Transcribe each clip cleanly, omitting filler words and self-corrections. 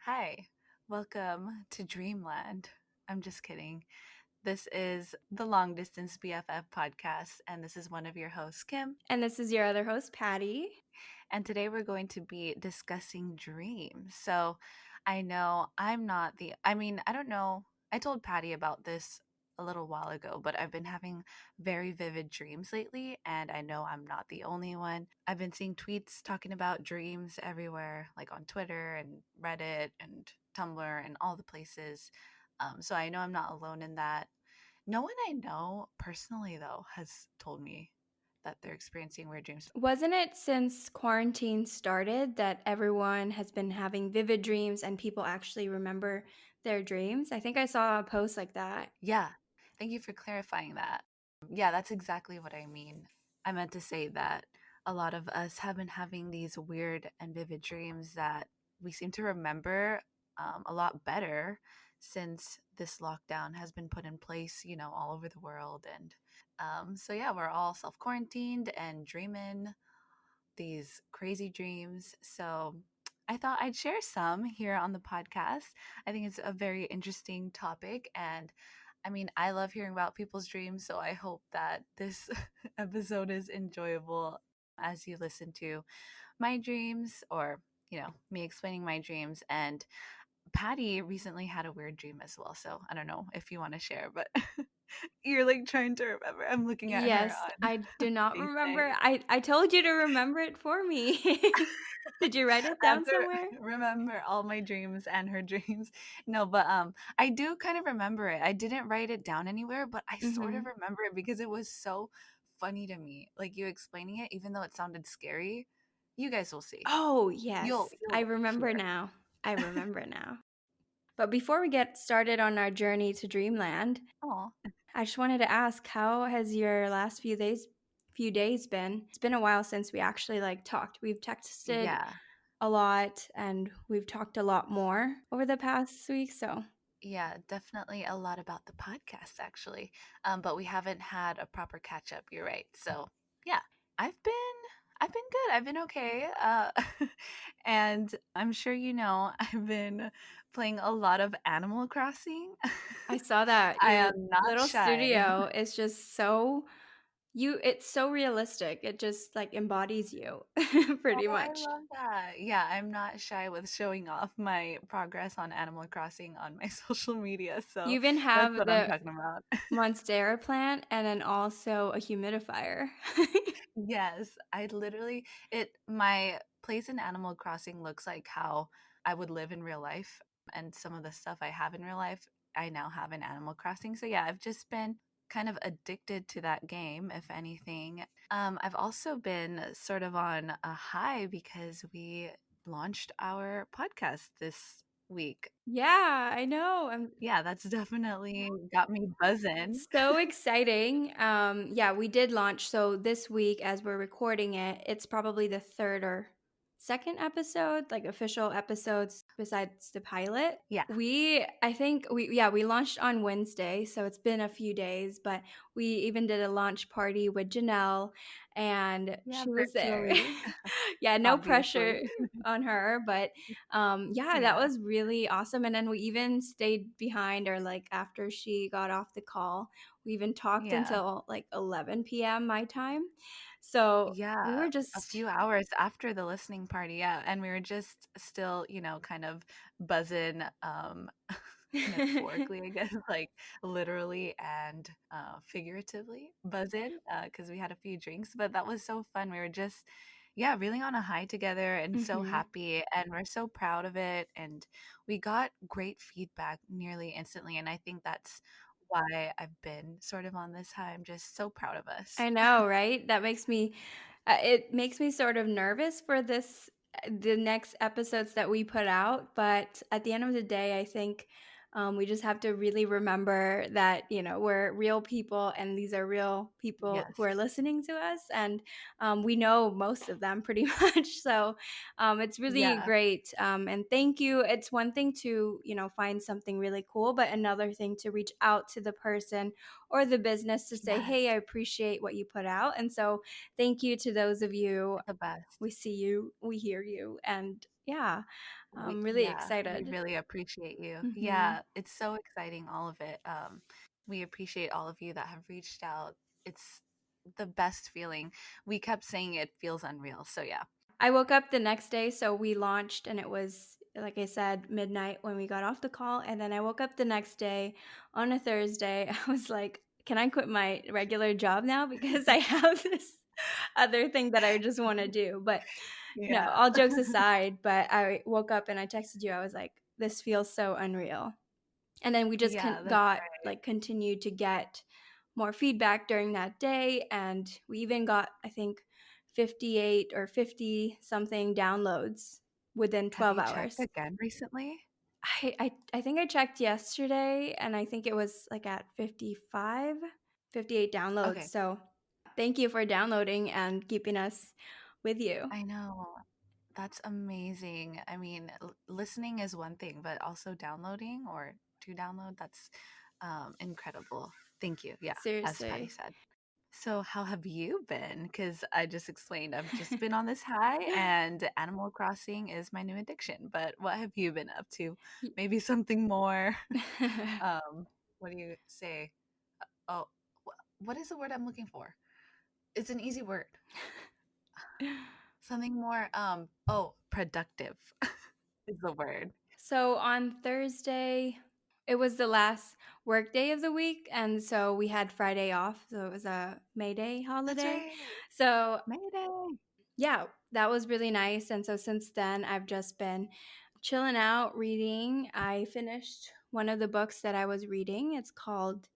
Hi, welcome to Dreamland. I'm just kidding. This is the Long Distance BFF podcast, and this is one of your hosts, Kim. And this is your other host, Patty. And today we're going to be discussing dreams. So I know I'm not I don't know. I told Patty about this a little while ago, but I've been having very vivid dreams lately, and I know I'm not the only one. I've been seeing tweets talking about dreams everywhere, like on Twitter and Reddit and Tumblr and all the places. So I know I'm not alone in that. No one I know personally, though, has told me that they're experiencing weird dreams. Wasn't it since quarantine started that everyone has been having vivid dreams and people actually remember their dreams? I think I saw a post like that. Yeah. Thank you for clarifying that. Yeah, that's exactly what I mean. I meant to say that a lot of us have been having these weird and vivid dreams that we seem to remember a lot better since this lockdown has been put in place, all over the world. And so, yeah, we're all self quarantined and dreaming these crazy dreams. So I thought I'd share some here on the podcast. I think it's a very interesting topic. And I mean, I love hearing about people's dreams. So I hope that this episode is enjoyable as you listen to my dreams or, me explaining my dreams. And Patty recently had a weird dream as well. So I don't know if you want to share, but you're like trying to remember. I'm looking at her Yes, on I do not FaceTime. remember. I told you to remember it for me. Did you write it I have down to somewhere? remember all my dreams and her dreams. No, but I do kind of remember it. I didn't write it down anywhere, but I sort of Mm-hmm. remember it because it was so funny to me. Like you explaining it, even though it sounded scary. You guys will see. Oh, You'll yes. I you'll remember hear. now. I remember now. But before we get started on our journey to Dreamland, Oh, I just wanted to ask, how has your last few days been? It's been a while since we actually talked. We've texted yeah. a lot and we've talked a lot more over the past week, so Yeah, definitely a lot about the podcast actually. But we haven't had a proper catch up, you're right. So, yeah, I've been I've been good. I've been okay. And I'm sure you know I've been playing a lot of Animal Crossing. I saw that I your am not little shy. studio is just it's so realistic. It just embodies you Oh, pretty I much. love that. Yeah, I'm not shy with showing off my progress on Animal Crossing on my social media. You So even that's have what I'm the talking about. Monstera plant and then also a humidifier. Yes, I literally it my place in Animal Crossing looks like how I would live in real life, and some of the stuff I have in real life, I now have in Animal Crossing. So yeah, I've just been kind of addicted to that game, if anything. I've also been sort of on a high because we launched our podcast this week. Yeah, I know. I'm Yeah, that's definitely got me buzzing. So exciting. Yeah, we did launch. So this week, as we're recording it, it's probably the third or second episode, like official episodes besides the pilot. Yeah. I think we launched on Wednesday, so it's been a few days, but we even did a launch party with Janelle and Yeah, she was there. virtually, Yeah, no pressure obviously. on her, but yeah, that Yeah. was really awesome. And then we even stayed behind or after she got off the call, we even talked Yeah. until 11 p.m. my time. So we Yeah, were a just few hours after the listening party, yeah, and we were just still, kind of buzzing, metaphorically, I guess, like literally and figuratively buzzing, because we had a few drinks, but that was so fun. We were just, yeah, really on a high together and so Mhm. happy, and we're so proud of it. And we got great feedback nearly instantly, and I think that's why I've been sort of on this high. I'm just so proud of us. I know, right? That makes me it makes me sort of nervous for the next episodes that we put out, but at the end of the day, I think we just have to really remember that we're real people, and these are real people who Yes. are listening to us, and we know most of them pretty much. So it's really Yeah. great, and thank you. It's one thing to find something really cool, but another thing to reach out to the person or the business to say, Yes, hey, I appreciate what you put out. And so thank you to those of you. the best. We see you, we hear you, and yeah, We I'm really yeah, we excited. really appreciate you. Hmm. Yeah, it's so exciting, all of it. We appreciate all of you that have reached out. It's the best feeling. We kept saying it feels unreal. So yeah. I woke up the next day, so we launched, and it was, like I said, midnight when we got off the call. And then I woke up the next day on a Thursday. I was like, can I quit my regular job now? Because I have this other thing that I just want to do. But no, Yeah. all jokes aside, but I woke up and I texted you. I was like, this feels so unreal. And then we just Yeah, that's got right. like continued to get more feedback during that day, and we even got, I think, 58 or 50 something downloads within Have 12 you checked hours. again recently? I think I checked yesterday, and I think it was like at 55, 58 downloads. Okay. So thank you for downloading and keeping us with you. I know. That's amazing. I mean, listening is one thing, but also downloading or to download, that's incredible. Thank you. Yeah, as Patty Seriously. said. So, how have you been? Because I just explained I've just been on this high, and Animal Crossing is my new addiction. But what have you been up to? Maybe something more. Um, what do you say? Oh, what is the word I'm looking for? It's an easy word. Something more. Oh, productive is the word. So on Thursday, it was the last work day of the week, and so we had Friday off. So it was a May Day That's holiday. right. So Mayday. yeah, that was really nice. And so since then, I've just been chilling out, reading. I finished one of the books that I was reading. It's called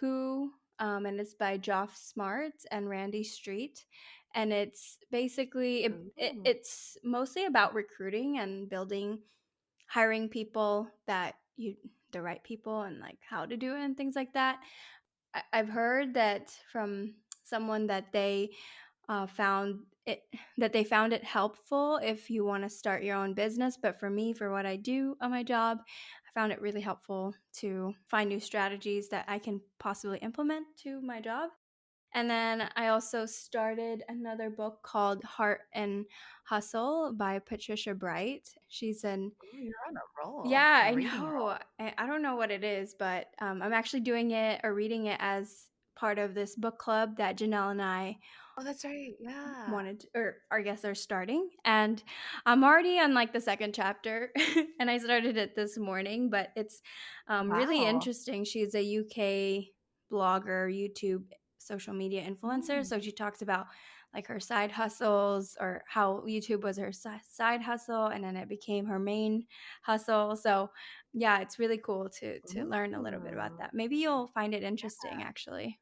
Who, and it's by Joff Smart and Randy Street. And it's basically Ooh. it's mostly about recruiting and building, hiring people that you the right people, and like how to do it and things like that. I've heard that from someone that they found it helpful if you want to start your own business. But for me, for what I do on my job, I found it really helpful to find new strategies that I can possibly implement to my job. And then I also started another book called Heart and Hustle by Patricia Bright. She's an Ooh, you're on a roll. Yeah, A I reading know. roll. I don't know what it is, but I'm actually doing it or reading it as part of this book club that Janelle and I Oh, that's right. Yeah. wanted to, or I guess they're starting. And I'm already on like the second chapter, and I started it this morning, but it's really Wow. interesting. She's a UK blogger, YouTube social media influencer. Mm. So she talks about like her side hustles, or how YouTube was her side hustle, and then it became her main hustle. So yeah, it's really cool to learn a little bit about Ooh. that. Maybe you'll find it interesting, actually.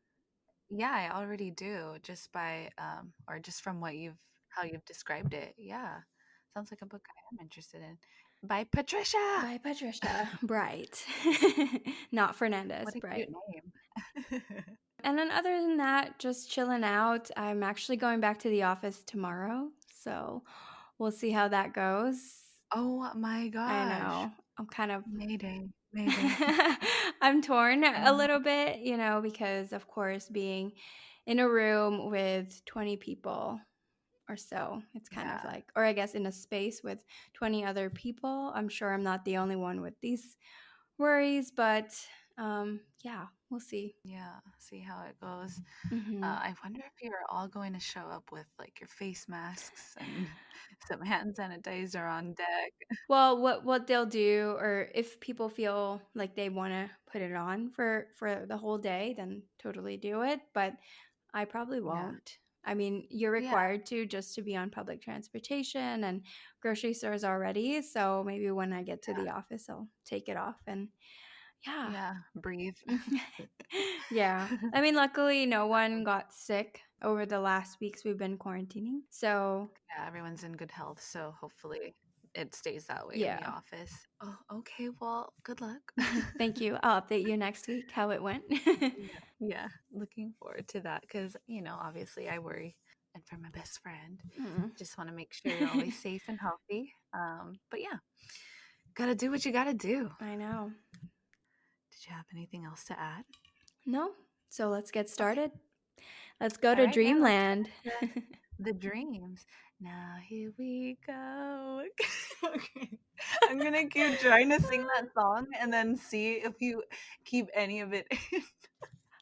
Yeah, I already do just by or just from how you've described it. Yeah. Sounds like a book I am interested in. By Patricia. By Patricia Bright. Not Fernandez, What a cute Bright. name. And then other than that, just chilling out. I'm actually going back to the office tomorrow, so we'll see how that goes. Oh my I gosh. know. I'm kind of Mayday. Mayday. I'm torn I a know. little bit, because of course being in a room with 20 people or so, it's kind of Yeah. like, or I guess in a space with 20 other people. I'm sure I'm not the only one with these worries, but yeah, we'll see. Yeah. See how it goes. Hmm. I wonder if you're all going to show up with like your face masks and some hand sanitizer on deck. Well, what they'll do, or if people feel like they want to put it on for the whole day, then totally do it. But I probably Yeah. won't. I mean, you're Yeah. required to, just to be on public transportation and grocery stores already. So maybe when I get to the office, I'll take it off, and yeah. Yeah. Breathe. Yeah. I mean, luckily, no one got sick over the last weeks we've been quarantining. So, Yeah, everyone's in good health, so hopefully it stays that way in the yeah. office. Oh, okay. Well, good luck. Thank you. I'll update you next week how it went. Yeah, yeah, looking forward to that because, obviously I worry. And for my best friend, Mm. just want to make sure you're always safe and healthy. But yeah, gotta do what you gotta do. I know. Did you have anything else to add? No, So let's get Okay. started. Let's go All to right. Yeah. Let's get dreamland. into the dreams. Now here we go. Okay. I'm gonna keep trying to sing that song and then see if you keep any of it in.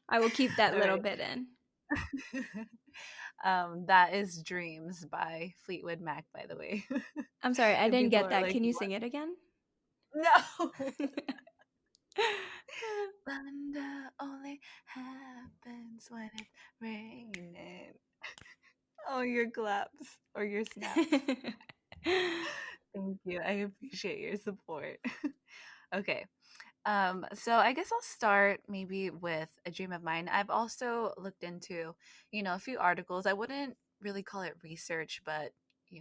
I will keep that All little right. bit in. That is Dreams by Fleetwood Mac, by the way. I'm sorry, I If didn't people get are that. like, Can you what? sing it again? No. Thunder only happens when it's raining. Oh, your claps or your snaps. Thank you. I appreciate your support. Okay. So I guess I'll start maybe with a dream of mine. I've also looked into, a few articles. I wouldn't really call it research, but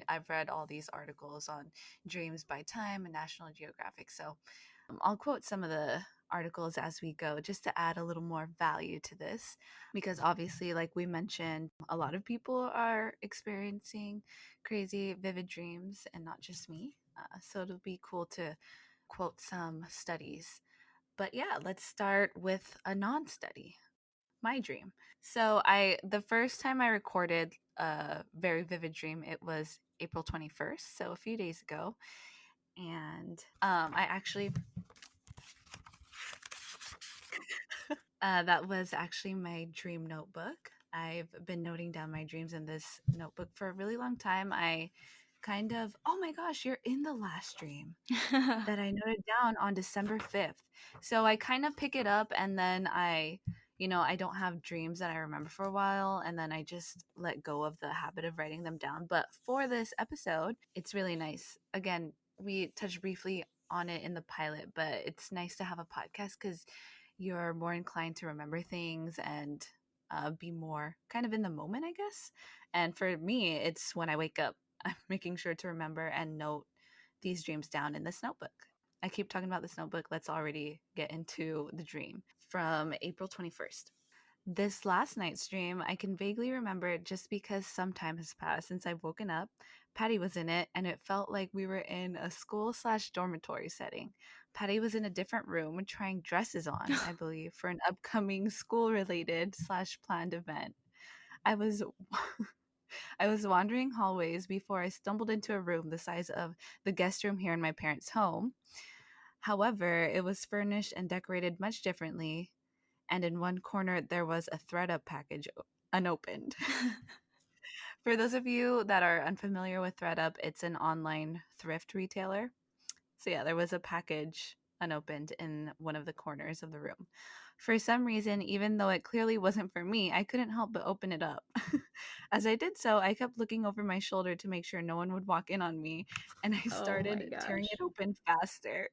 I've read all these articles on dreams by Time and National Geographic. So I'll quote some of the articles as we go just to add a little more value to this because obviously like we mentioned a lot of people are experiencing crazy vivid dreams and not just me, so it'll be cool to quote some studies. But yeah, let's start with a non-study, my dream. So the first time I recorded a very vivid dream, it was April 21st, so a few days ago. And I actually that was actually my dream notebook. I've been noting down my dreams in this notebook for a really long time. I kind of, oh my gosh, you're in the last dream that I noted down on December 5th. So I kind of pick it up and then I don't have dreams that I remember for a while and then I just let go of the habit of writing them down. But for this episode, it's really nice. Again, we touched briefly on it in the pilot, but it's nice to have a podcast because you're more inclined to remember things and be more kind of in the moment, I guess. And for me, it's when I wake up, I'm making sure to remember and note these dreams down in this notebook. I keep talking about this notebook. Let's already get into the dream from April 21st. This last night's dream, I can vaguely remember it just because some time has passed since I've woken up. Patty was in it, and it felt like we were in a school/dormitory setting. Patty was in a different room trying dresses on, I believe, for an upcoming school-related/planned event. I was I was wandering hallways before I stumbled into a room the size of the guest room here in my parents' home. However, it was furnished and decorated much differently, and in one corner there was a ThredUp package unopened. For those of you that are unfamiliar with ThredUp, it's an online thrift retailer. So yeah, there was a package unopened in one of the corners of the room. For some reason, even though it clearly wasn't for me, I couldn't help but open it up. As I did so, I kept looking over my shoulder to make sure no one would walk in on me, and I Oh my started tearing gosh. it open faster,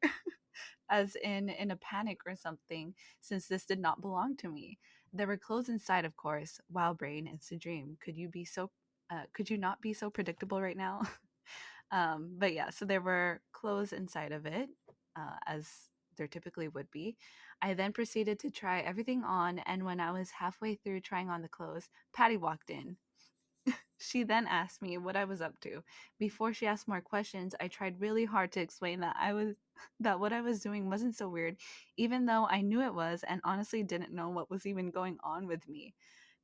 as in a panic or something, since this did not belong to me. There were clothes inside, of course. Wow, brain, it's a dream. Could you not be so predictable right now? But yeah, so there were clothes inside of it, as there typically would be. I then proceeded to try everything on, and when I was halfway through trying on the clothes, Patty walked in. She then asked me what I was up to. Before she asked more questions, I tried really hard to explain that I was that what I was doing wasn't so weird, even though I knew it was and honestly didn't know what was even going on with me.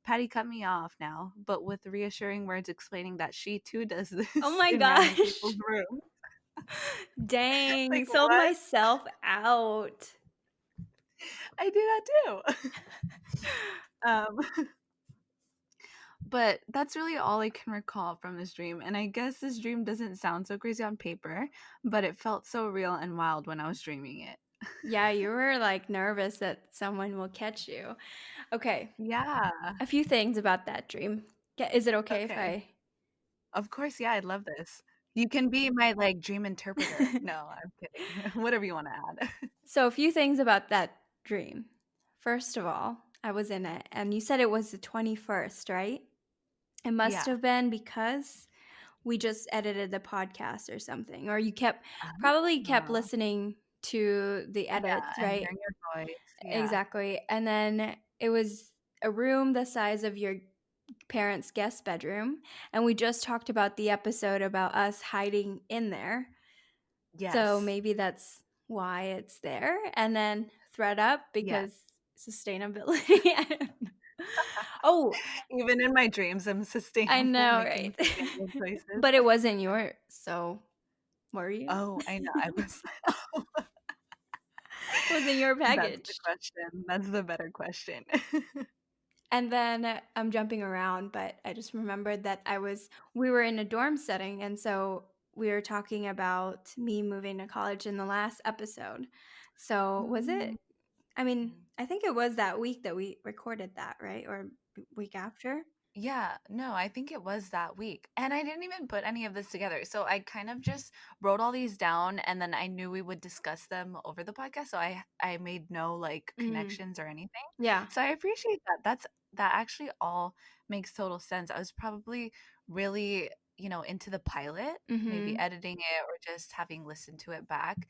Patty cut me off now, but with reassuring words explaining that she too does Oh this my in random gosh. people's rooms. Dang, Like sold what? myself out. I do that too. um, but that's really all I can recall from this dream. And I guess this dream doesn't sound so crazy on paper, but it felt so real and wild when I was dreaming it. Yeah, you were like nervous that someone will catch you. Okay, Yeah. a few things about that dream. Is it okay if Okay. I? Of course. Yeah, I'd love this. You can be my like dream interpreter. No, I'm kidding. Whatever you want to add. So, a few things about that dream. First of all, I was in it, and you said it was the 21st, right? It must Yeah. have been because we just edited the podcast or something, or you kept Oh, listening to the yeah. edits, And right? hearing your voice. Yeah. Exactly. And then it was a room the size of your parents' guest bedroom. And we just talked about the episode about us hiding in there. So Yes. maybe that's why it's there. And then thread up Yes. because sustainability. I don't know. Oh, Even in my dreams, I'm I sustainable, know, making right? sustainable choices. But it wasn't yours, so were you? Oh, I know, I was Wasn't your That's the package. question. That's the better question. And then I'm jumping around, but I just remembered that we were in a dorm setting, and so we were talking about me moving to college in the last episode. So was Mm. it? I mean, I think it was that week that we recorded that, right? Or week after? Yeah, no, I think it was that week. And I didn't even put any of this together. So I kind of just wrote all these down and then I knew we would discuss them over the podcast. So I made no like Mm, connections or anything. yeah. So I appreciate that. That actually all makes total sense. I was probably really, into the pilot, maybe Mm-hmm. editing it or just having listened to it back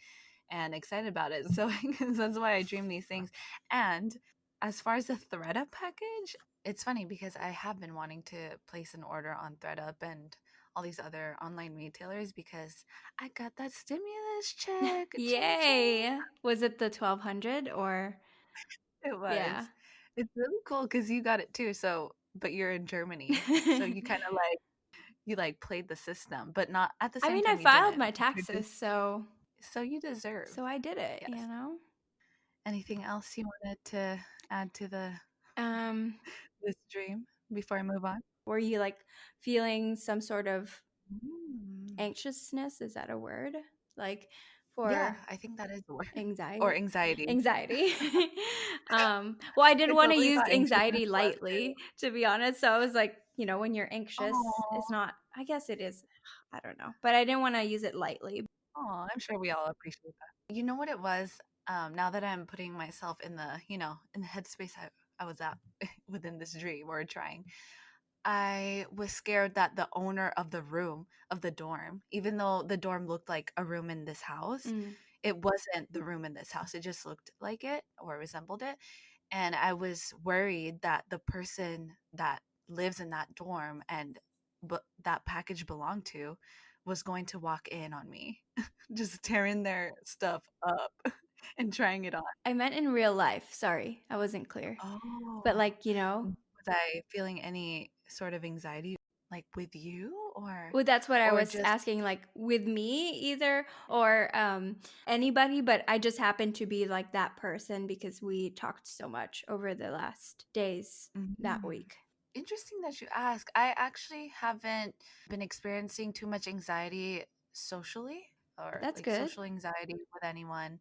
and excited about it. So I guess that's why I dream these things. And as far as the ThreadUp package, it's funny because I have been wanting to place an order on ThreadUp and all these other online retailers because I got that stimulus check. Ching ching. Yay! Was it the 1200 or It was. yeah? It's really cool because you got it too. So, but you're in Germany. So you kind of like, you like played the system, but not at the I same mean, I time you filed didn't. my You're just, taxes, so so you deserve. I did it, Yes. you know? Anything else you wanted to add to the Um, this dream before I move on? were you like feeling some sort of Mm. anxiousness? Is that a word? Like Yeah, for I think that is the word. Or anxiety? anxiety. Anxiety. Well, I didn't I want to totally use thought anxiousness anxiety was too. lightly, to be honest. So I was like, when you're anxious, Oh, it's not, I guess it is, I don't know, but I didn't want to use it lightly. oh, I'm sure we all appreciate that. You know what it was? Now that I'm putting myself in the, in the headspace I was at within this dream or trying, I was scared that the owner of the room of the dorm, even though the dorm looked like a room in this house, Mm. it wasn't the room in this house. It just looked like it or resembled it. And I was worried that the person that lives in that dorm and but that package belonged to was going to walk in on me, just tearing their stuff up and trying it on. I meant in real life. Sorry, I wasn't clear. But Oh, like, was I feeling any sort of anxiety like with you well, that's what I or was just asking, like with me either or anybody, but I just happened to be like that person because we talked so much over the last days that Mhm. week. Interesting that you ask. I actually haven't been experiencing too much anxiety socially or That's like good. social anxiety with anyone.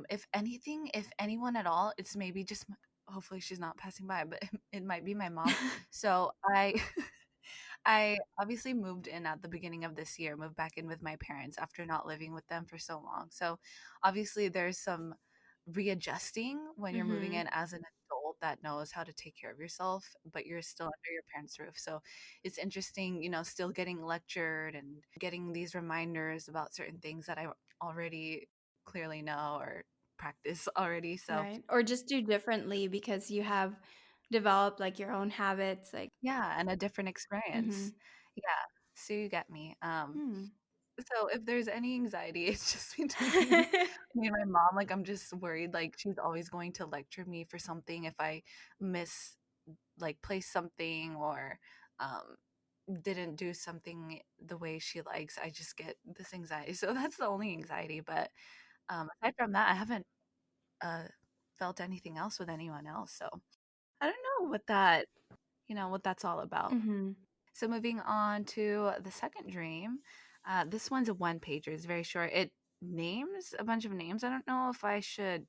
If anything, if anyone at all, it's maybe just hopefully she's not passing by, but it might be my mom. So I I obviously moved in at the beginning of this year, moved back in with my parents after not living with them for so long. So obviously there's some readjusting when you're moving Mhm. in as an adult that knows how to take care of yourself, but you're still under your parents' roof. So it's interesting, still getting lectured and getting these reminders about certain things that I already clearly know or practice already. So Right. Or just do differently because you have developed like your own habits like yeah, and a different experience. mhm. Yeah. So you get me. Hmm. So if there's any anxiety, it's just between me and my mom. Like I'm just worried like she's always going to lecture me for something if I miss like place something or um didn't do something the way she likes. I just get this anxiety. So that's the only anxiety. But aside from that, I haven't uh felt anything else with anyone else. So I don't know what that's all about. Mhm. So moving on to the second dream. This one's a one pager. It's very short. It names a bunch of names. I don't know if I should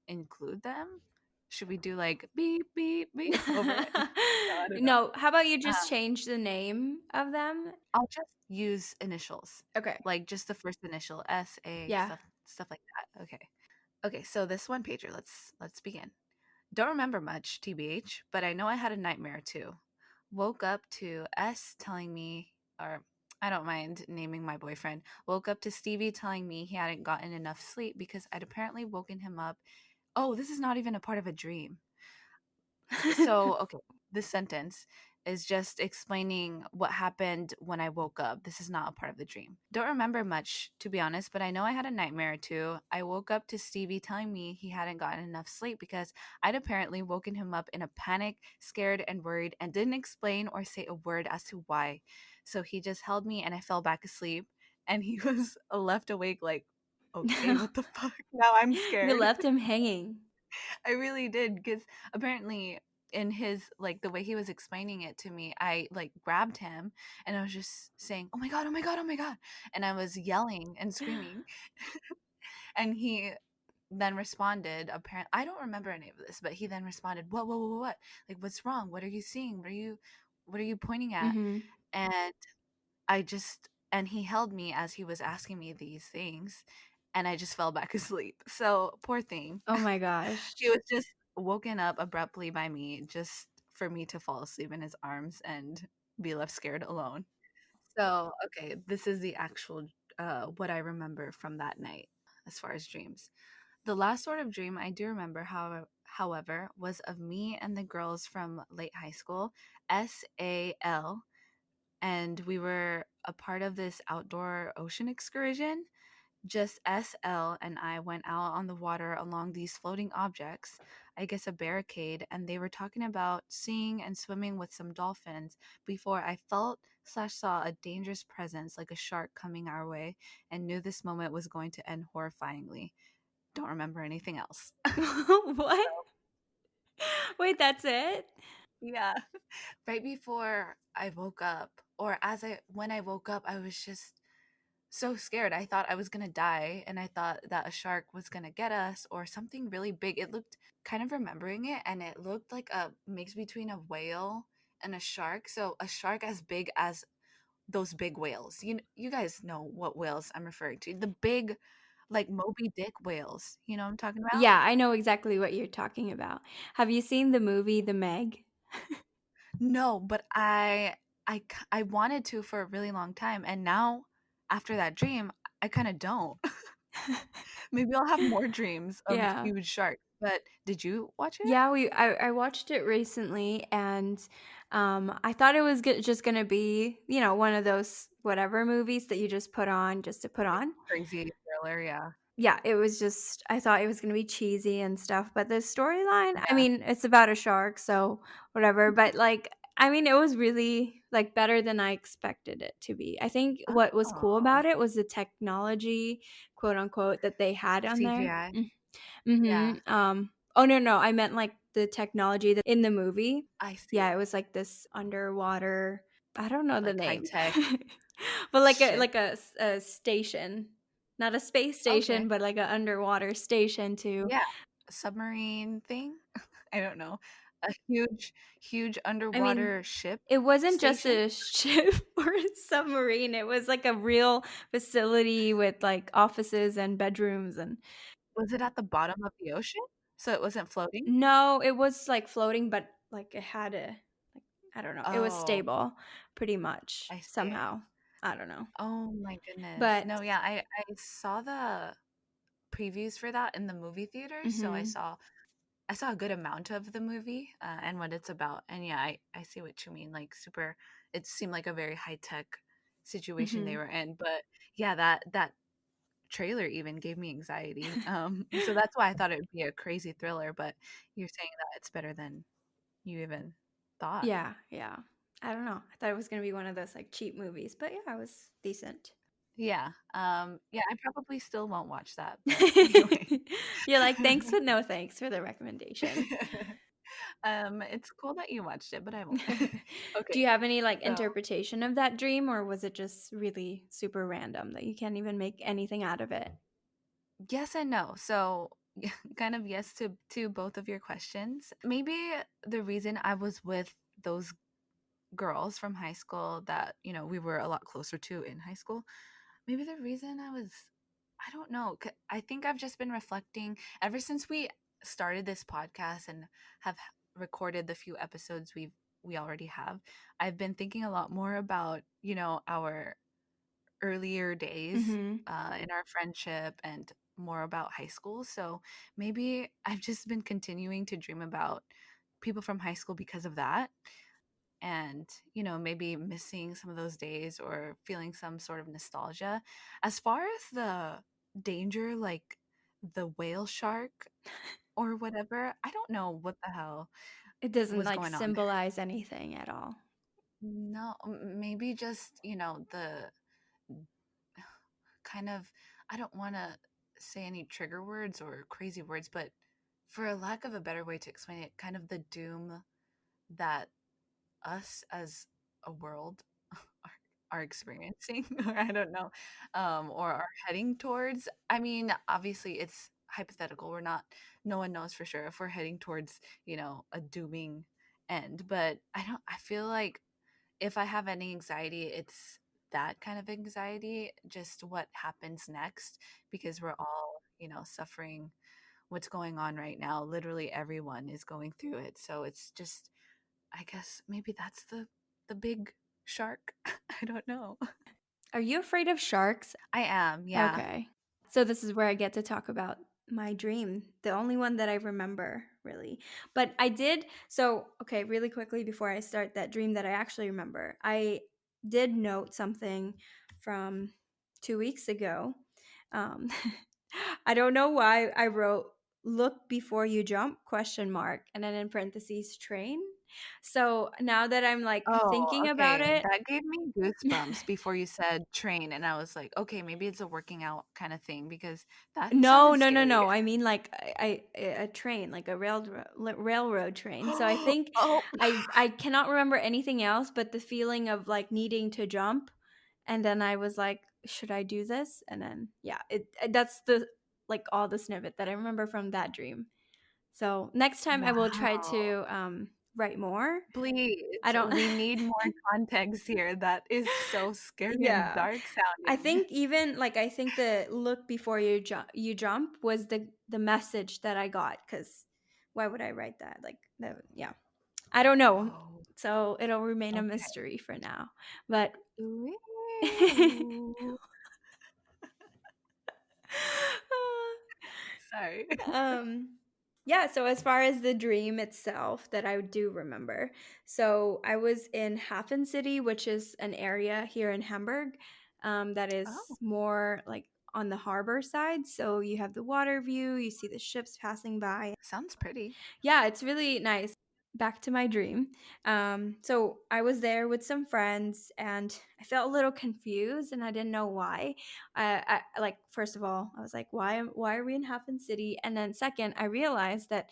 include them. Should we do like beep beep beep over it? No, I don't know. No, how about you just Um, change the name of them? I'll just use initials, Okay. like just the first initial, SA, Yeah. stuff like that. Okay. Okay. So this one pager. Let's begin. Don't remember much, TBH, but I know I had a nightmare too. Woke up to S telling me, or I don't mind naming my boyfriend, woke up to Stevie telling me he hadn't gotten enough sleep because I'd apparently woken him up. Oh, this is not even a part of a dream. So, okay, this sentence. is just explaining what happened when I woke up. This is not a part of the dream. Don't remember much, to be honest, but I know I had a nightmare too. I woke up to Stevie telling me he hadn't gotten enough sleep because I'd apparently woken him up in a panic, scared, and worried, and didn't explain or say a word as to why. So he just held me and I fell back asleep, and he was left awake, like, okay, what the fuck? Now I'm You scared. left him hanging. I really did, because apparently in his, like, the way he was explaining it to me, I like grabbed him and I was just saying, "Oh my god, oh my god, oh my god." And I was yelling and screaming. And he then responded, apparently I don't remember any of this, but he then responded, "What, what? Like, what's wrong? What are you seeing? What are you pointing at?" Mhm. And he held me as he was asking me these things, and I just fell back asleep. So, poor thing. Oh my gosh. He was just woken up abruptly by me just for me to fall asleep in his arms and be left scared alone. So, okay, this is the actual what I remember from that night as far as dreams. The last sort of dream I do remember, however, was of me and the girls from late high school, SAL, and we were a part of this outdoor ocean excursion. Just SL and I went out on the water along these floating objects, I guess a barricade, and they were talking about seeing and swimming with some dolphins before I felt slash saw a dangerous presence like a shark coming our way and knew this moment was going to end horrifyingly. Don't remember anything else. What? Wait, that's it? Yeah. Right before I woke up, or when I woke up, I was just so scared. I thought I was gonna die, and I thought that a shark was gonna get us or something really big. It looked, kind of remembering it, and it looked like a mix between a whale and a shark. So a shark as big as those big whales. You guys know what whales I'm referring to. The big, like Moby Dick whales. You know what I'm talking about? Yeah, I know exactly what you're talking about. Have you seen the movie The Meg? No, but I wanted to for a really long time, and now after that dream, I kind of don't. Maybe I'll have more dreams of Yeah. huge sharks. But did you watch it? Yeah, I watched it recently, and, I thought it was just gonna be, one of those whatever movies that you just put on just to put Like on. crazy thriller, yeah. Yeah, it was just I thought it was gonna be cheesy and stuff, but the storyline, I Yeah. mean, it's about a shark, so whatever, but, like, I mean, it was really, like, better than I expected it to be. I think what was cool Oh, about it was the technology, quote, unquote, that they had on there. CGI? Yeah. Mhm, oh, no, I meant, like, the technology that in the movie. I Yeah, see. it was, like, this underwater I don't know the Like high name. tech But like a ship. like a s a station. Not a space Okay. station, but like a underwater station too. Yeah. A submarine thing? I don't know. A huge I mean, underwater ship it wasn't just station? a ship or a submarine, it was like a real facility with, like, offices and bedrooms and Was it at the bottom of the ocean? So it wasn't floating? no, it was, like, floating, but, like, it had a like, I don't know, it was Oh, stable pretty much I see. somehow. I don't know. Oh my goodness. But No, yeah, I saw the previews for that in the movie theater, so mhm, I saw a good amount of the movie, and what it's about. And yeah, I see what you mean. Like super, it seemed like a very high tech situation they mhm. were in. But yeah, that trailer even gave me anxiety. So that's why I thought it would be a crazy thriller. But you're saying that it's better than you even thought. Yeah, yeah. I don't know. I thought it was gonna be one of those, like, cheap movies, but yeah, it was decent. Yeah. Yeah, I probably still won't watch that. But anyway. You're like, "Thanks, but no thanks for the recommendation." It's cool that you watched it, but I won't. Okay, Do you have any, like, so interpretation of that dream, or was it just really super random that you can't even make anything out of it? yes and no. So kind of yes to both of your questions. Maybe the reason I was with those girls from high school that, we were a lot closer to in high school, maybe the reason I don't know. I think I've just been reflecting ever since we started this podcast and have recorded the few episodes we already have. I've been thinking a lot more about, our earlier days Mhm. in our friendship and more about high school. So maybe I've just been continuing to dream about people from high school because of that. and, maybe missing some of those days or feeling some sort of nostalgia. As far as the danger, like the whale shark or whatever, I don't know what the hell It doesn't was like going on there. symbolize anything at all. No, maybe just, the kind of, I don't want to say any trigger words or crazy words, but for a lack of a better way to explain it, kind of the doom that us as a world are experiencing, or I don't know, or are heading towards. I mean, obviously, it's hypothetical. No one knows for sure if we're heading towards, a dooming end. But I feel like if I have any anxiety, it's that kind of anxiety, just what happens next, because we're all, suffering what's going on right now. Literally everyone is going through it. So it's just, I guess maybe that's the big shark. I don't know. Are you afraid of sharks? I am, yeah. Okay. So this is where I get to talk about my dream, the only one that I remember, really. But I did, so, okay, really quickly before I start that dream that I actually remember, I did note something from 2 weeks ago. Um, I don't know why I wrote look before you jump question mark and then in parentheses train. So now that I'm like Oh, thinking about okay. it, That gave me goosebumps before you said train, and I was like, okay, maybe it's a working out kind of thing because that no, sounded no, no, scary. no. I mean, like a train, like a railroad train. So I think Oh, I cannot remember anything else, but the feeling of like needing to jump, and then I was like, should I do this? And then yeah, that's the like all the snippet that I remember from that dream. So next time I will try wow. to write more. I Please, don't. we need more context here. That is so scary and Yeah. dark I sounding. think even like I think the look before you jump was the message that I got, cuz why would I write that? Like yeah. I don't know. Oh, So it'll remain a okay. mystery for now. But Ooh. Sorry. um yeah, so as far as the dream itself that I do remember. So I was in Hafen City, which is an area here in Hamburg that is Oh, more like on the harbor side. So you have the water view, you see the ships passing by. sounds pretty. Yeah, it's really nice. Back to my dream. So I was there with some friends, and I felt a little confused, and I didn't know why. Like first of all, I was like, why are we in Hafen City? And then second, I realized that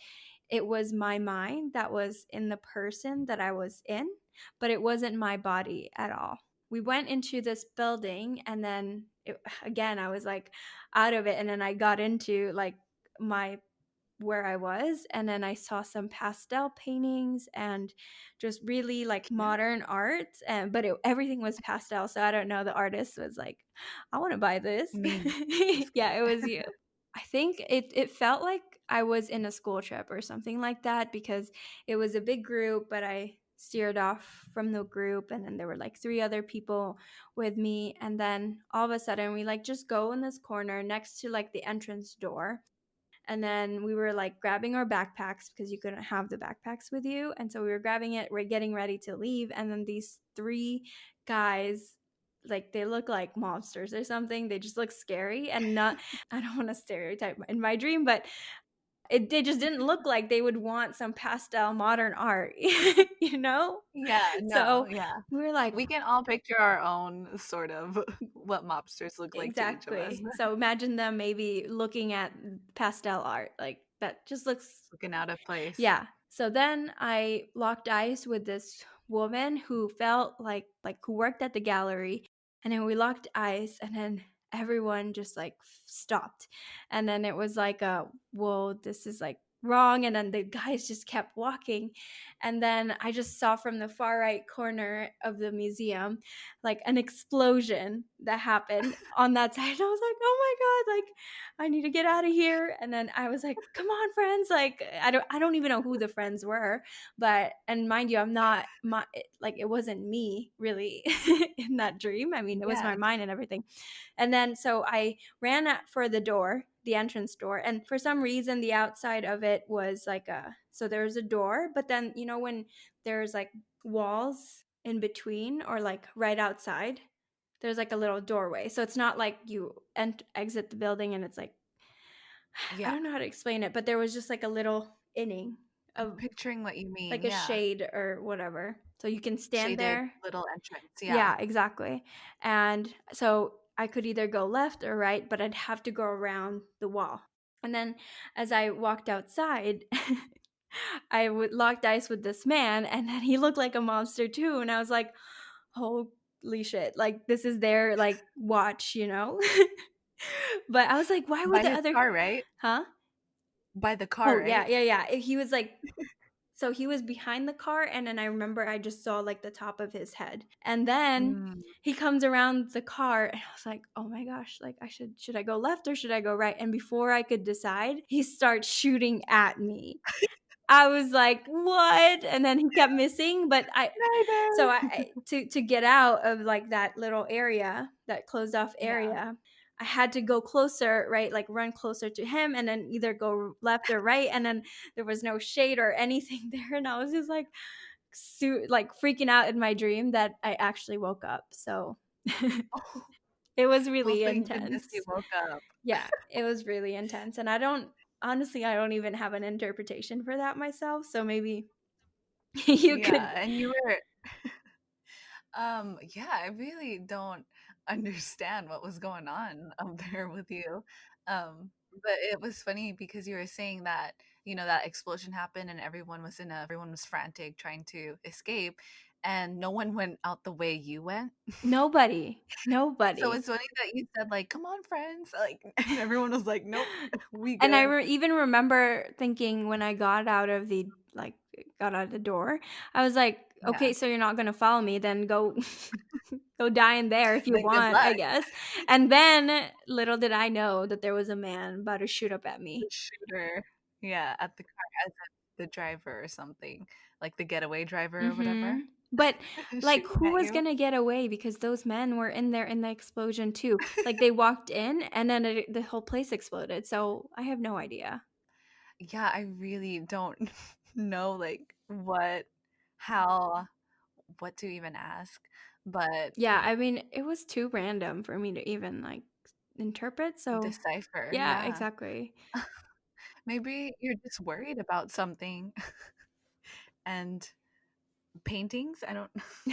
it was my mind that was in the person that I was in, but it wasn't my body at all. We went into this building, and then again, I was like out of it, and then I got into like my where I was, and then I saw some pastel paintings and just really like Cute. modern art, and but everything was pastel, so I don't know, the artist was like, I want to buy this. Me. Just Yeah, kidding. it was you. I think it felt like I was in a school trip or something like that, because it was a big group, but I steered off from the group, and then there were like three other people with me, and then all of a sudden we like just go in this corner next to like the entrance door, and then we were like grabbing our backpacks because you couldn't have the backpacks with you. And so we were grabbing it, we're getting ready to leave. And then these three guys, like they look like monsters or something. They just look scary and not, I don't want to stereotype in my dream, but they just didn't look like they would want some pastel modern art, you know? Yeah, no, So yeah. we were like, We can all picture our own sort of what mobsters look like to each of us. exactly. So imagine them maybe looking at pastel art. Like that just looks. Looking out of place. Yeah. So then I locked eyes with this woman who felt like who worked at the gallery, and then we locked eyes, and then everyone just like stopped. And then it was like whoa, this is like wrong, and then the guys just kept walking, and then I just saw from the far right corner of the museum like an explosion that happened on that side. And I was like, oh my god, like I need to get out of here. And then I was like, come on, friends. Like, I don't even know who the friends were. But, and mind you, I'm not, like, it wasn't me really in that dream. I mean, it was my Yes. mind and everything. And then, so I ran for the door, the entrance door. And for some reason, the outside of it was like so there's a door, but then, you know, when there's like walls in between or like right outside, there's like a little doorway. So it's not like you exit the building and it's like, I Yeah. don't know how to explain it, but there was just like a little inning I'm of picturing what you like mean. a Yeah. shade or whatever. So you can stand Shaded there. little entrance. Yeah. Yeah, exactly. And so I could either go left or right, but I'd have to go around the wall. And then as I walked outside, I would locked eyes with this man, and then he looked like a monster too. And I was like, holy shit, like this is their like watch, you know? But I was like, why would By the his other, car, right? huh? By the car, Oh, yeah, right? yeah, yeah. He was like, so he was behind the car, and then I remember I just saw like the top of his head. And then Mm. he comes around the car, and I was like, oh my gosh, like should I go left or should I go right? And before I could decide, he starts shooting at me. I was like, "What?" And then he kept missing, but so Sniper! to get out of like that little area, that closed off Yeah. area, I had to go closer, right? Like run closer to him and then either go left or right, and then there was no shade or anything there, and I was just like like freaking out in my dream that I actually woke up. So Oh, it was well, really thank goodness you intense. woke up. Yeah, it was really intense, and I don't even have an interpretation for that myself, so maybe you could. Yeah, and you were yeah, I really don't understand what was going on up there with you. But it was funny because you were saying that, you know, that explosion happened and everyone was frantic trying to escape and no one went out the way you went. Nobody, So nobody. it's funny that you said like, "Come on, friends." Like and everyone was like, "Nope, we And good." even remember thinking when I got out of the like got out of the door, I was like, Yeah. "Okay, so you're not gonna follow me, then go go die in there if you Then good want, I luck. guess." And then little did I know that there was a man about to shoot up at The me. shooter. Yeah, at the car as the driver or something, like the getaway driver or whatever, Mhm. But, like, shooting who at was you. gonna get away because those men were in there in the explosion too. Like, they walked in and then the whole place exploded, so I have no idea. Yeah, I really don't know, like, how what to even ask, but Yeah, I mean, it was too random for me to even, like, interpret, so decipher, yeah, yeah. exactly. Maybe you're just worried about something and paintings, I don't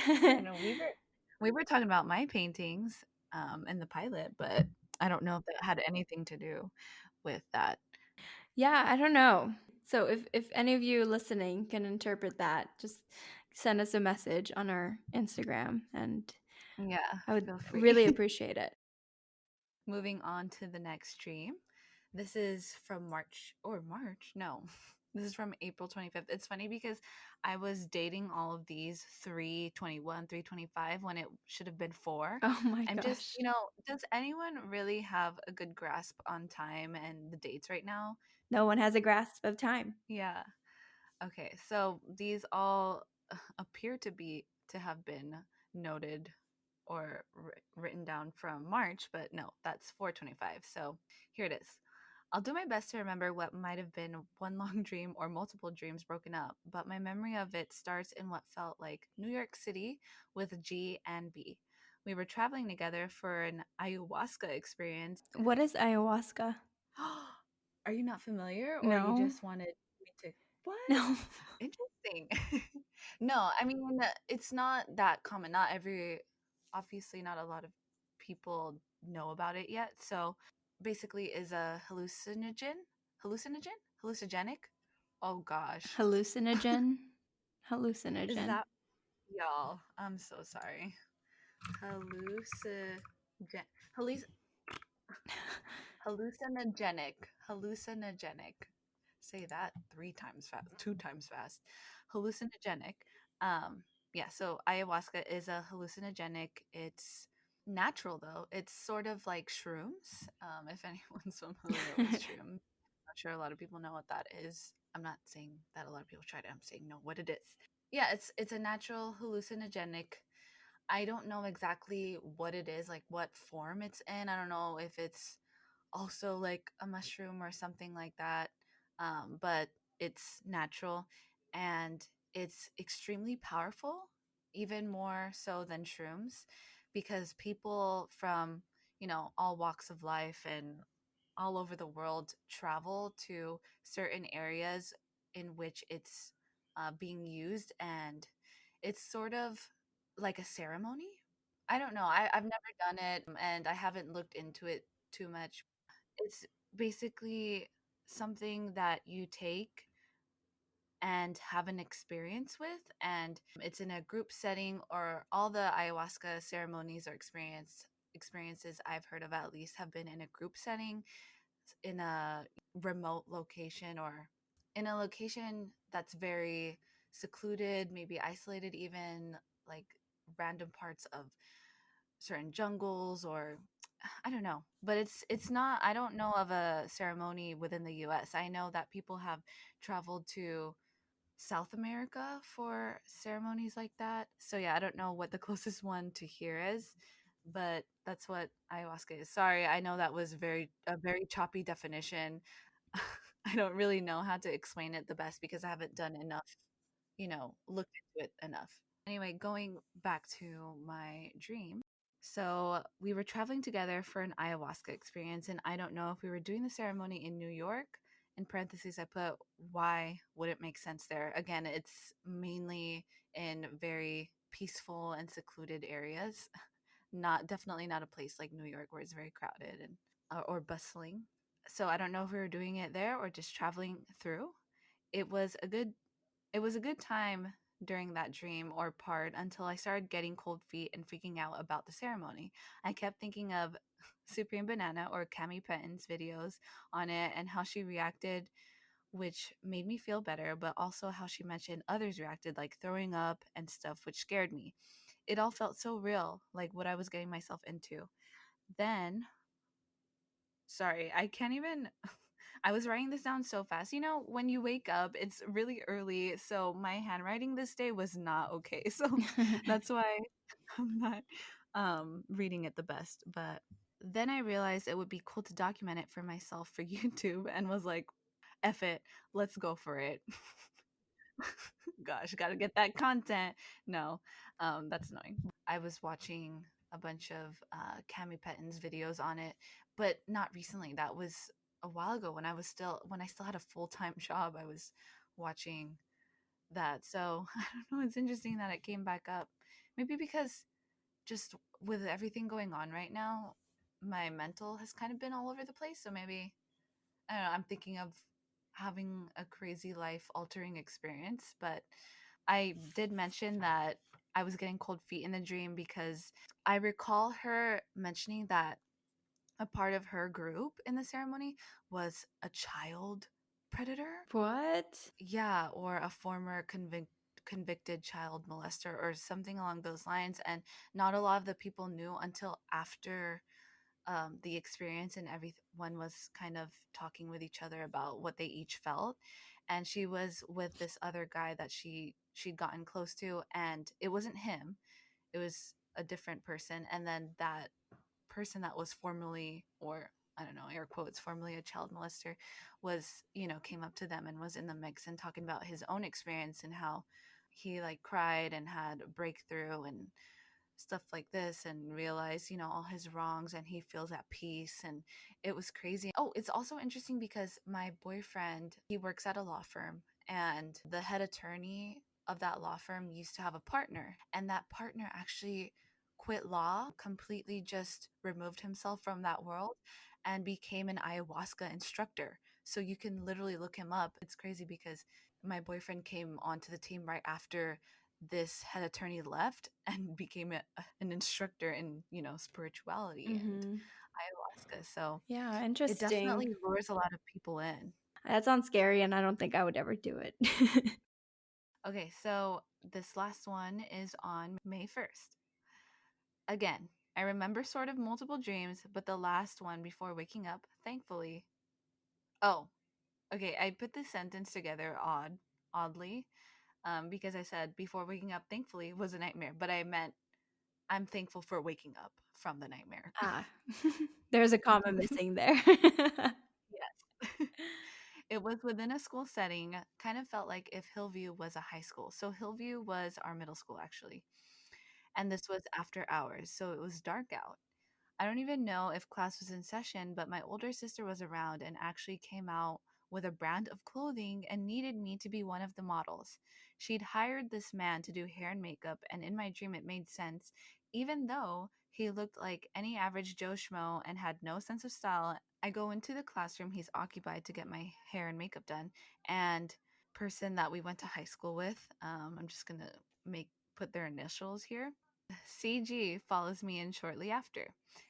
I don't know, we were talking about my paintings, in the pilot, but I don't know if that had anything to do with that. Yeah, I don't know. So if any of you listening can interpret that, just send us a message on our Instagram, and Yeah, I would feel free. really appreciate it. Moving on to the next stream. This is from March? No. This is from April 25th. It's funny because I was dating all of these 321, 325 when it should have been 4. Oh my I'm just, gosh. you know, does anyone really have a good grasp on time and the dates right now? No one has a grasp of time. Yeah. Okay. So these all appear to have been noted or written down from March, but no, that's 425. So here it is. I'll do my best to remember what might have been one long dream or multiple dreams broken up, but my memory of it starts in what felt like New York City with G and B. We were traveling together for an ayahuasca experience. What is ayahuasca? Are you not familiar or you No. just wanted me to? What? No. Interesting. No, I mean, it's not that common. Obviously, not a lot of people know about it yet. So basically, is a hallucinogenic. Oh gosh, Hallucinogen? is Hallucinogen. that y'all? I'm so sorry. Hallucinogen, halluc- hallucinogenic. Say that 3 times fast, 2 times fast. Hallucinogenic. Um, yeah, so ayahuasca is a hallucinogenic. It's natural though. It's sort of like shrooms. If anyone's familiar with shrooms, I'm not sure a lot of people know what that is. I'm not saying that a lot of people try it. I'm saying know what it is. Yeah, it's a natural hallucinogenic. I don't know exactly what it is, like what form it's in. I don't know if it's also like a mushroom or something like that, but it's natural and it's extremely powerful, even more so than shrooms, because people from, all walks of life and all over the world travel to certain areas in which it's being used, and it's sort of like a ceremony. I don't know. I've never done it, and I haven't looked into it too much. It's basically something that you take and have an experience with, and it's in a group setting, or all the ayahuasca ceremonies or experiences I've heard of at least have been in a group setting, in a remote location, or in a location that's very secluded, maybe isolated, even like random parts of certain jungles, or I don't know. But it's not, I don't know of a ceremony within the US. I know that people have traveled to South America for ceremonies like that. So yeah, I don't know what the closest one to here is, but that's what ayahuasca is. Sorry, I know that was a very choppy definition. I don't really know how to explain it the best because I haven't done enough, looked into it enough. Anyway, going back to my dream. So we were traveling together for an ayahuasca experience, and I don't know if we were doing the ceremony in New York. In parentheses, I put why would it make sense there? Again, it's mainly in very peaceful and secluded areas. Not definitely not a place like New York where it's very crowded and or bustling. So I don't know if we were doing it there or just traveling through. It was a good it was a good time during that dream or part until I started getting cold feet and freaking out about the ceremony. I kept thinking of Supreme Banana or Cami Pettin's videos on it and how she reacted, which made me feel better, but also how she mentioned others reacted, like throwing up and stuff, which scared me. It all felt so real, like what I was getting myself into. Then, sorry, I can't even. I was writing this down so fast. When you wake up, it's really early, so my handwriting this day was not okay. So that's why I'm not reading it the best. But then I realized it would be cool to document it for myself for YouTube, and was like, F it, let's go for it. Gosh, gotta get that content. No, that's annoying. I was watching a bunch of Cami Pettin's videos on it, but not recently. That was a while ago when I still had a full time job. I was watching that, so I don't know. It's interesting that it came back up. Maybe because just with everything going on right now, my mental has kind of been all over the place. So maybe I don't know. I'm thinking of having a crazy life altering experience, but I did mention that I was getting cold feet in the dream because I recall her mentioning that a part of her group in the ceremony was a child predator. What? Yeah, or a former convicted child molester or something along those lines. And not a lot of the people knew until after the experience, and everyone was kind of talking with each other about what they each felt. And she was with this other guy that she'd gotten close to, and it wasn't him, it was a different person. And then that person that was formerly, or I don't know, air quotes, formerly a child molester, was, came up to them and was in the mix and talking about his own experience and how he like cried and had a breakthrough and stuff like this, and realize, all his wrongs, and he feels at peace. And it was crazy. Oh, it's also interesting because my boyfriend, he works at a law firm, and the head attorney of that law firm used to have a partner, and that partner actually quit law, completely just removed himself from that world and became an ayahuasca instructor. So you can literally look him up. It's crazy because my boyfriend came onto the team right after this head attorney left and became an instructor in, spirituality and Mhm. ayahuasca. So Yeah, it interesting. definitely lures a lot of people in. That sounds scary, and I don't think I would ever do it. Okay, so this last one is on May 1st. Again, I remember sort of multiple dreams, but the last one before waking up, thankfully. Oh, okay, I put this sentence together oddly, because I said before waking up, thankfully, was a nightmare, but I meant I'm thankful for waking up from the nightmare. Ah, there's a comma missing there. Yes. It was within a school setting, kind of felt like if Hillview was a high school. So Hillview was our middle school, actually. And this was after hours, so it was dark out. I don't even know if class was in session, but my older sister was around and actually came out with a brand of clothing and needed me to be one of the models. She'd hired this man to do hair and makeup, and in my dream, it made sense, even though he looked like any average Joe Schmo and had no sense of style. I go into the classroom he's occupied to get my hair and makeup done, and person that we went to high school with, I'm just gonna make put their initials here. CG follows me in shortly after.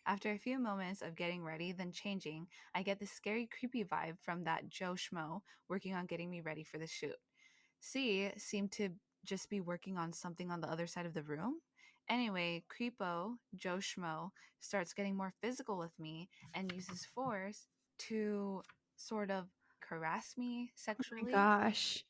After a few moments of getting ready, then changing, I get this scary, creepy vibe from that Joe Schmo working on getting me ready for the shoot. C seemed to just be working on something on the other side of the room. Anyway, Creepo, Joe Schmo, starts getting more physical with me and uses force to sort of harass me My sexually. gosh.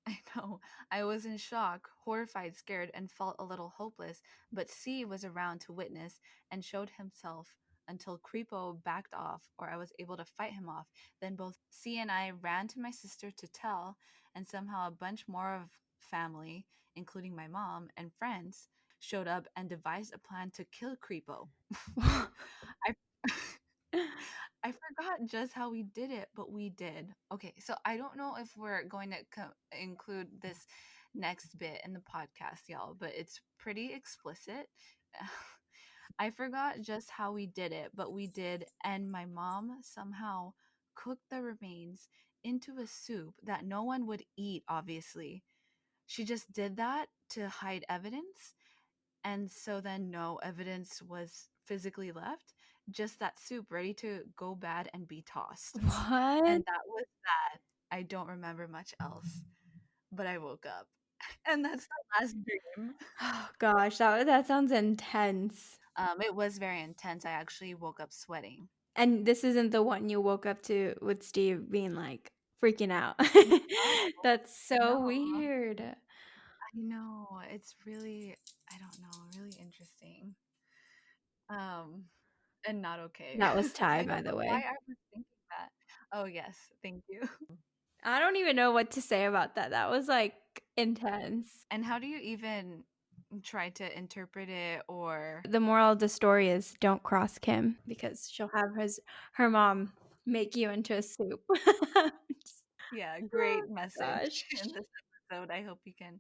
I know. I was in shock, horrified, scared, and felt a little hopeless, but C was around to witness and showed himself until Creepo backed off or I was able to fight him off. Then both C and I ran to my sister to tell, and somehow a bunch more of family, including my mom and friends, showed up and devised a plan to kill Creepo. I I forgot just how we did it, but we did. Okay, so I don't know if we're going to include this next bit in the podcast, y'all, but it's pretty explicit. I forgot just how we did it, but we did, and my mom somehow cooked the remains into a soup that no one would eat, obviously. She just did that to hide evidence, and so then no evidence was physically left, just that soup ready to go bad and be tossed. What? And that was that. I don't remember much else, but I woke up. And that's the last dream. Oh gosh, that sounds intense. It was very intense. I actually woke up sweating. And this isn't the one you woke up to with Steve being, like, freaking out. No, That's so no. weird. I know. It's really, I don't know, really interesting. Um, and not okay. That was I Ty, don't by the know why way. I was thinking that. Oh, yes. Thank you. I don't even know what to say about that. That was, like, intense. And how do you even try to interpret it or The moral of the story is don't cross Kim because she'll have her mom make you into a soup. yeah, Oh great message gosh. in this episode. I hope you can,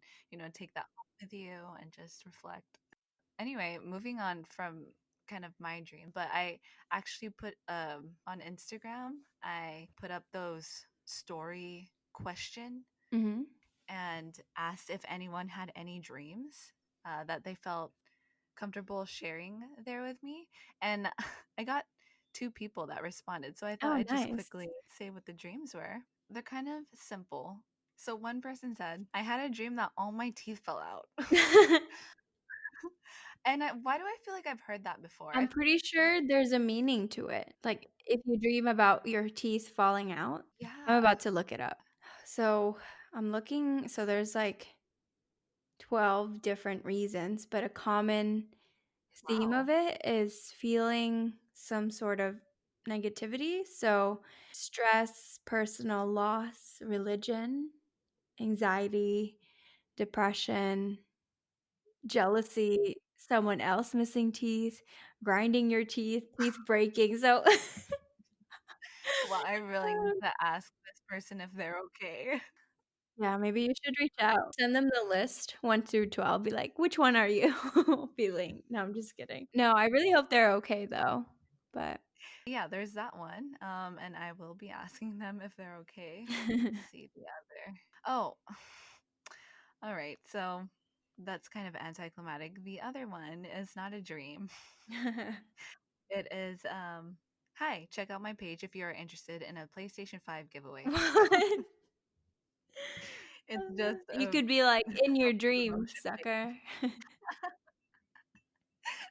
take that home with you and just reflect. Anyway, moving on from kind of my dream, but I actually put on Instagram, I put up those story question Mhm. and asked if anyone had any dreams that they felt comfortable sharing there with me. And I got two people that responded. So I thought Oh, I'd just nice. quickly say what the dreams were. They're kind of simple. So one person said, I had a dream that all my teeth fell out. And why do I feel like I've heard that before? I'm pretty sure there's a meaning to it. Like, if you dream about your teeth falling out. I'm Yeah. about to look it up. So, there's, like, 12 different reasons, but a common theme of Wow. it is feeling some sort of negativity. So, stress, personal loss, religion, anxiety, depression, jealousy, someone else missing teeth, grinding your teeth, teeth breaking. So, Well, I really need to ask this person if they're okay. yeah, maybe you should reach out. Send them the list 1 through 12. Be like, "Which one are you feeling?" No, I'm just kidding. No, I really hope they're okay though. But Yeah, there's that one. And I will be asking them if they're okay. Let's see the other. Oh, all right. So that's kind of anticlimactic. The other one is not a dream. It is hi, check out my page if you are interested in a PlayStation 5 giveaway. What? It's just You a could be like, "In your dream, promotion page. sucker."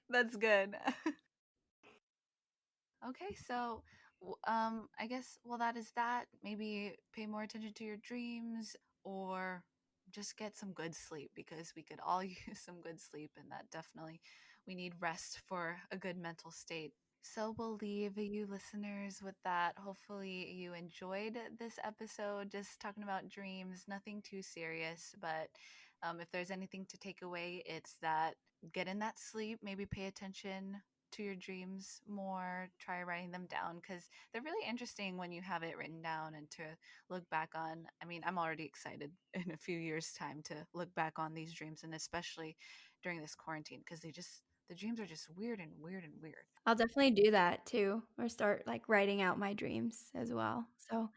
That's good. Okay, so I guess that is that. Maybe pay more attention to your dreams or just get some good sleep because we could all use some good sleep, and that definitely we need rest for a good mental state. So we'll leave you listeners with that. Hopefully, you enjoyed this episode, just talking about dreams, nothing too serious. But if there's anything to take away, it's that get in that sleep, maybe pay attention to your dreams more, try writing them down because they're really interesting when you have it written down and to look back on. I mean, I'm already excited in a few years' time to look back on these dreams, and especially during this quarantine because the dreams are just weird and weird and weird. I'll definitely do that too, or start, like, writing out my dreams as well. So,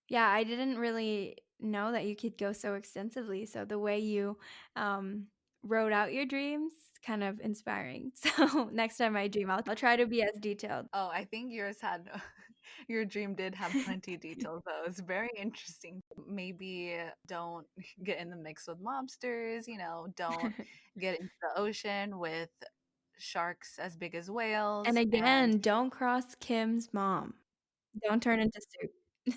yeah, I didn't really know that you could go so extensively, so the way you, um, wrote out your dreams, kind of inspiring. So, next time I dream, I'll try to be as detailed. Oh, I think yours had your dream did have plenty of details though. It's very interesting. Maybe don't get in the mix with mobsters, don't get into the ocean with sharks as big as And whales and again, don't cross Kim's mom. Don't turn into soup.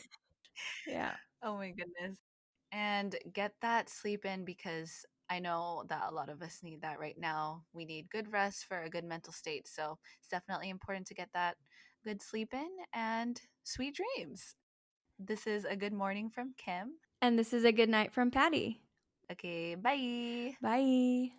Yeah. oh my goodness. And get that sleep in because I know that a lot of us need that right now. We need good rest for a good mental state. So it's definitely important to get that good sleep in and sweet dreams. This is a good morning from Kim. And this is a good night from Patty. Okay, bye. Bye.